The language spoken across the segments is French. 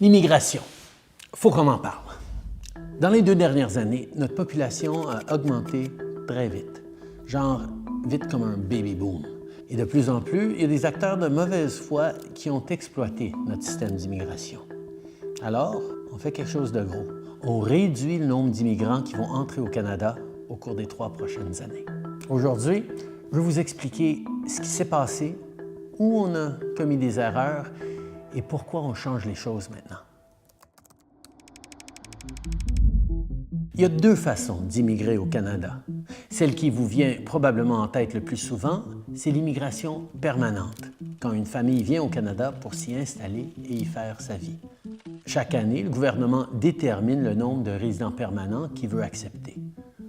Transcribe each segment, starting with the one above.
L'immigration. Faut qu'on en parle. Dans les 2 dernières années, notre population a augmenté très vite. Genre vite comme un baby boom. Et de plus en plus, il y a des acteurs de mauvaise foi qui ont exploité notre système d'immigration. Alors, on fait quelque chose de gros. On réduit le nombre d'immigrants qui vont entrer au Canada au cours des 3 prochaines années. Aujourd'hui, je vais vous expliquer ce qui s'est passé, où on a commis des erreurs et pourquoi on change les choses maintenant. Il y a 2 façons d'immigrer au Canada. Celle qui vous vient probablement en tête le plus souvent, c'est l'immigration permanente, quand une famille vient au Canada pour s'y installer et y faire sa vie. Chaque année, le gouvernement détermine le nombre de résidents permanents qu'il veut accepter.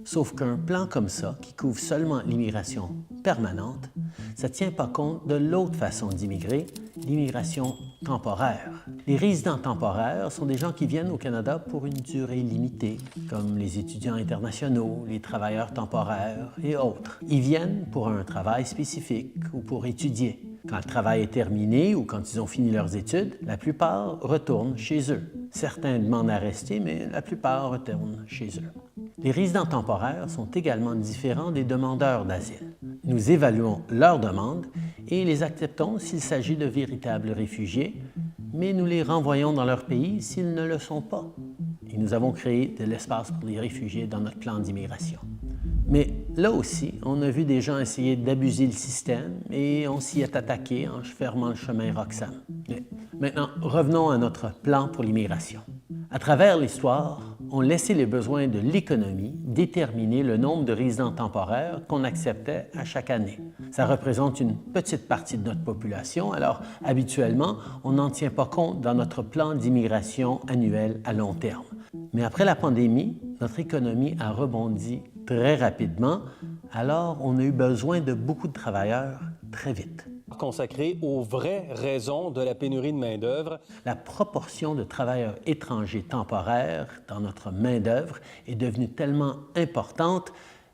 Sauf qu'un plan comme ça, qui couvre seulement l'immigration permanente, ça ne tient pas compte de l'autre façon d'immigrer, l'immigration temporaire. Les résidents temporaires sont des gens qui viennent au Canada pour une durée limitée, comme les étudiants internationaux, les travailleurs temporaires et autres. Ils viennent pour un travail spécifique ou pour étudier. Quand le travail est terminé ou quand ils ont fini leurs études, la plupart retournent chez eux. Certains demandent à rester, mais la plupart retournent chez eux. Les résidents temporaires sont également différents des demandeurs d'asile. Nous évaluons leurs demandes et les acceptons s'il s'agit de véritables réfugiés, mais nous les renvoyons dans leur pays s'ils ne le sont pas. Et nous avons créé de l'espace pour les réfugiés dans notre plan d'immigration. Mais là aussi, on a vu des gens essayer d'abuser le système et on s'y est attaqué en fermant le chemin Roxham. Mais maintenant, revenons à notre plan pour l'immigration. À travers l'histoire, on laissait les besoins de l'économie déterminer le nombre de résidents temporaires qu'on acceptait à chaque année. Ça représente une petite partie de notre population, alors habituellement, on n'en tient pas compte dans notre plan d'immigration annuel à long terme. Mais après la pandémie, notre économie a rebondi très rapidement, alors on a eu besoin de beaucoup de travailleurs très vite. Consacré aux vraies raisons de la pénurie de main-d'œuvre. La proportion de travailleurs étrangers temporaires dans notre main-d'œuvre est devenue tellement importante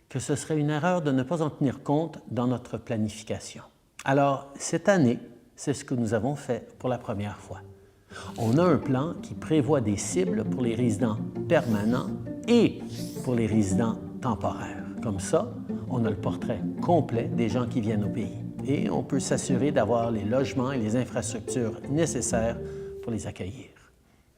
que ce serait une erreur de ne pas en tenir compte dans notre planification. Alors, cette année, c'est ce que nous avons fait pour la première fois. On a un plan qui prévoit des cibles pour les résidents permanents et pour les résidents temporaires. Comme ça, on a le portrait complet des gens qui viennent au pays et on peut s'assurer d'avoir les logements et les infrastructures nécessaires pour les accueillir.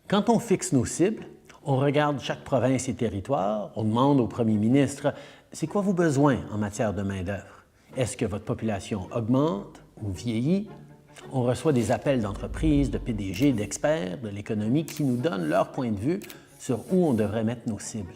Quand on fixe nos cibles, on regarde chaque province et territoire, on demande au premier ministre « C'est quoi vos besoins en matière de main-d'œuvre? Est-ce que votre population augmente ou vieillit? » On reçoit des appels d'entreprises, de PDG, d'experts de l'économie qui nous donnent leur point de vue sur où on devrait mettre nos cibles.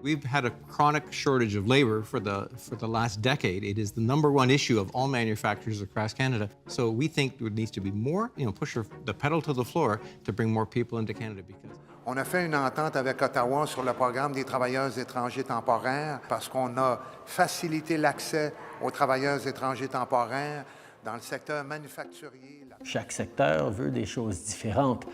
We've had a chronic shortage of labor for the last decade. It is the #1 issue of all manufacturers across Canada. So we think there needs to be more, push the pedal to the floor to bring more people into Canada because. On a fait une entente avec Ottawa sur le programme des travailleurs étrangers temporaires parce qu'on a facilité l'accès aux travailleurs étrangers temporaires dans le secteur manufacturier. Chaque secteur veut des choses différentes.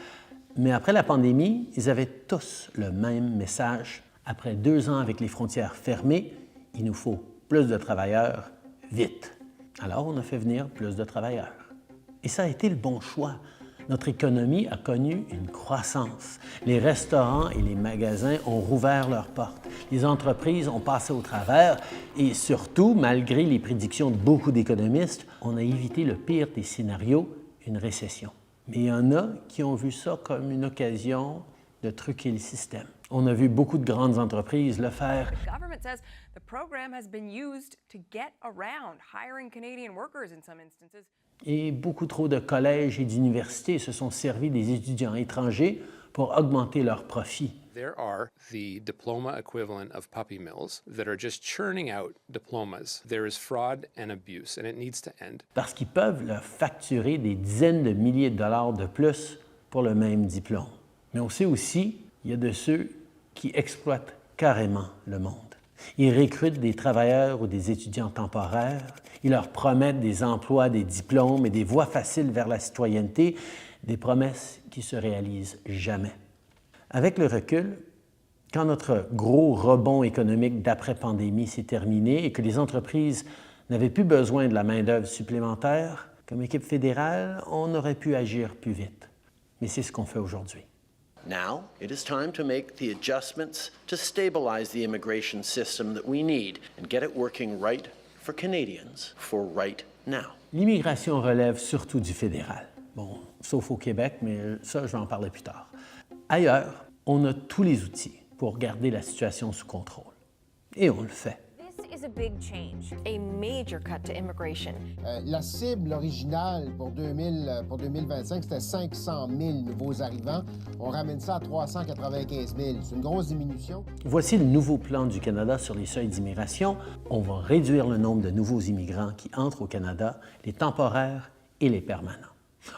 Mais après la pandémie, ils avaient tous le même message. Après 2 ans avec les frontières fermées, il nous faut plus de travailleurs vite. Alors, on a fait venir plus de travailleurs. Et ça a été le bon choix. Notre économie a connu une croissance. Les restaurants et les magasins ont rouvert leurs portes. Les entreprises ont passé au travers et surtout, malgré les prédictions de beaucoup d'économistes, on a évité le pire des scénarios, une récession. Mais il y en a qui ont vu ça comme une occasion de truquer le système. On a vu beaucoup de grandes entreprises le faire. The government says the program has been used to get around hiring Canadian workers in some instances. Et beaucoup trop de collèges et d'universités se sont servis des étudiants étrangers pour augmenter leurs profits. There are the diploma equivalent of puppy mills that are just churning out diplomas. There is fraud and abuse, and it needs to end. Parce qu'ils peuvent leur facturer des dizaines de milliers de dollars de plus pour le même diplôme. Mais on sait aussi qu'il y a de ceux qui exploitent carrément le monde. Ils recrutent des travailleurs ou des étudiants temporaires, ils leur promettent des emplois, des diplômes et des voies faciles vers la citoyenneté, des promesses qui ne se réalisent jamais. Avec le recul, quand notre gros rebond économique d'après-pandémie s'est terminé et que les entreprises n'avaient plus besoin de la main-d'œuvre supplémentaire, comme équipe fédérale, on aurait pu agir plus vite. Mais c'est ce qu'on fait aujourd'hui. Now, it is time to make the adjustments to stabilize the immigration system that we need and get it working right for Canadians for right now. L'immigration relève surtout du fédéral. Bon, sauf au Québec, mais ça, je vais en parler plus tard. Ailleurs, on a tous les outils pour garder la situation sous contrôle. Et on le fait. This is a big change, a major cut to immigration. La cible originale pour 2025, c'était 500 000 nouveaux arrivants. On ramène ça à 395 000. C'est une grosse diminution. Voici le nouveau plan du Canada sur les seuils d'immigration. On va réduire le nombre de nouveaux immigrants qui entrent au Canada, les temporaires et les permanents.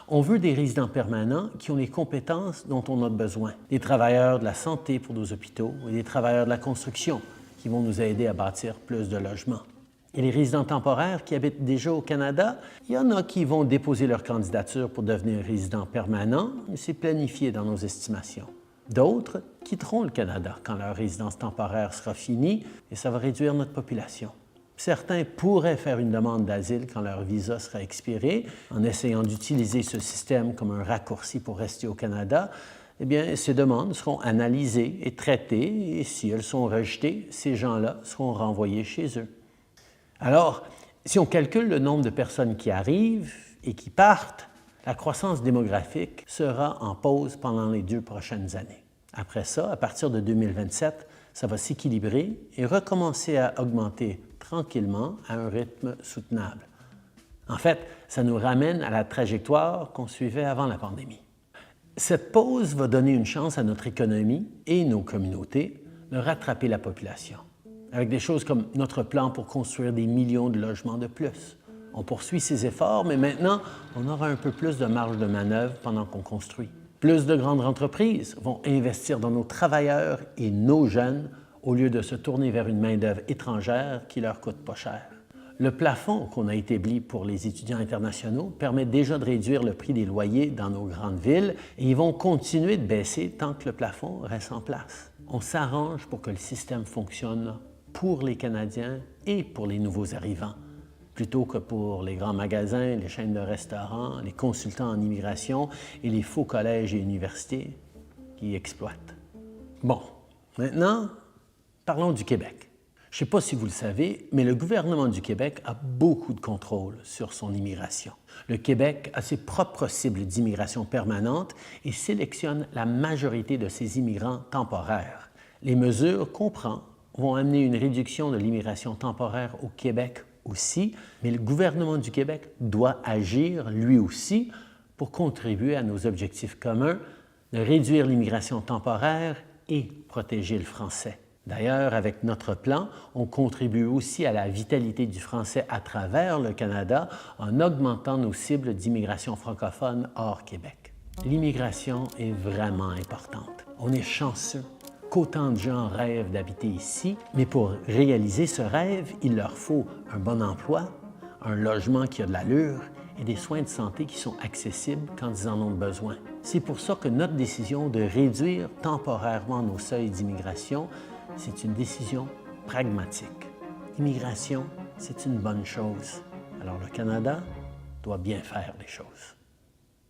On veut des résidents permanents qui ont les compétences dont on a besoin. Des travailleurs de la santé pour nos hôpitaux et des travailleurs de la construction qui vont nous aider à bâtir plus de logements. Et les résidents temporaires qui habitent déjà au Canada, il y en a qui vont déposer leur candidature pour devenir résidents permanents, mais c'est planifié dans nos estimations. D'autres quitteront le Canada quand leur résidence temporaire sera finie et ça va réduire notre population. Certains pourraient faire une demande d'asile quand leur visa sera expiré, en essayant d'utiliser ce système comme un raccourci pour rester au Canada. Eh bien, ces demandes seront analysées et traitées, et si elles sont rejetées, ces gens-là seront renvoyés chez eux. Alors, si on calcule le nombre de personnes qui arrivent et qui partent, la croissance démographique sera en pause pendant les 2 prochaines années. Après ça, à partir de 2027, ça va s'équilibrer et recommencer à augmenter tranquillement à un rythme soutenable. En fait, ça nous ramène à la trajectoire qu'on suivait avant la pandémie. Cette pause va donner une chance à notre économie et nos communautés de rattraper la population, avec des choses comme notre plan pour construire des millions de logements de plus. On poursuit ces efforts, mais maintenant, on aura un peu plus de marge de manœuvre pendant qu'on construit. Plus de grandes entreprises vont investir dans nos travailleurs et nos jeunes au lieu de se tourner vers une main-d'œuvre étrangère qui leur coûte pas cher. Le plafond qu'on a établi pour les étudiants internationaux permet déjà de réduire le prix des loyers dans nos grandes villes et ils vont continuer de baisser tant que le plafond reste en place. On s'arrange pour que le système fonctionne pour les Canadiens et pour les nouveaux arrivants, plutôt que pour les grands magasins, les chaînes de restaurants, les consultants en immigration et les faux collèges et universités qui exploitent. Bon, maintenant, parlons du Québec. Je ne sais pas si vous le savez, mais le gouvernement du Québec a beaucoup de contrôle sur son immigration. Le Québec a ses propres cibles d'immigration permanente et sélectionne la majorité de ses immigrants temporaires. Les mesures qu'on prend vont amener une réduction de l'immigration temporaire au Québec aussi, mais le gouvernement du Québec doit agir lui aussi pour contribuer à nos objectifs communs de réduire l'immigration temporaire et protéger le français. D'ailleurs, avec notre plan, on contribue aussi à la vitalité du français à travers le Canada en augmentant nos cibles d'immigration francophone hors Québec. L'immigration est vraiment importante. On est chanceux qu'autant de gens rêvent d'habiter ici, mais pour réaliser ce rêve, il leur faut un bon emploi, un logement qui a de l'allure et des soins de santé qui sont accessibles quand ils en ont besoin. C'est pour ça que notre décision de réduire temporairement nos seuils d'immigration, c'est une décision pragmatique. L'immigration, c'est une bonne chose. Alors le Canada doit bien faire les choses.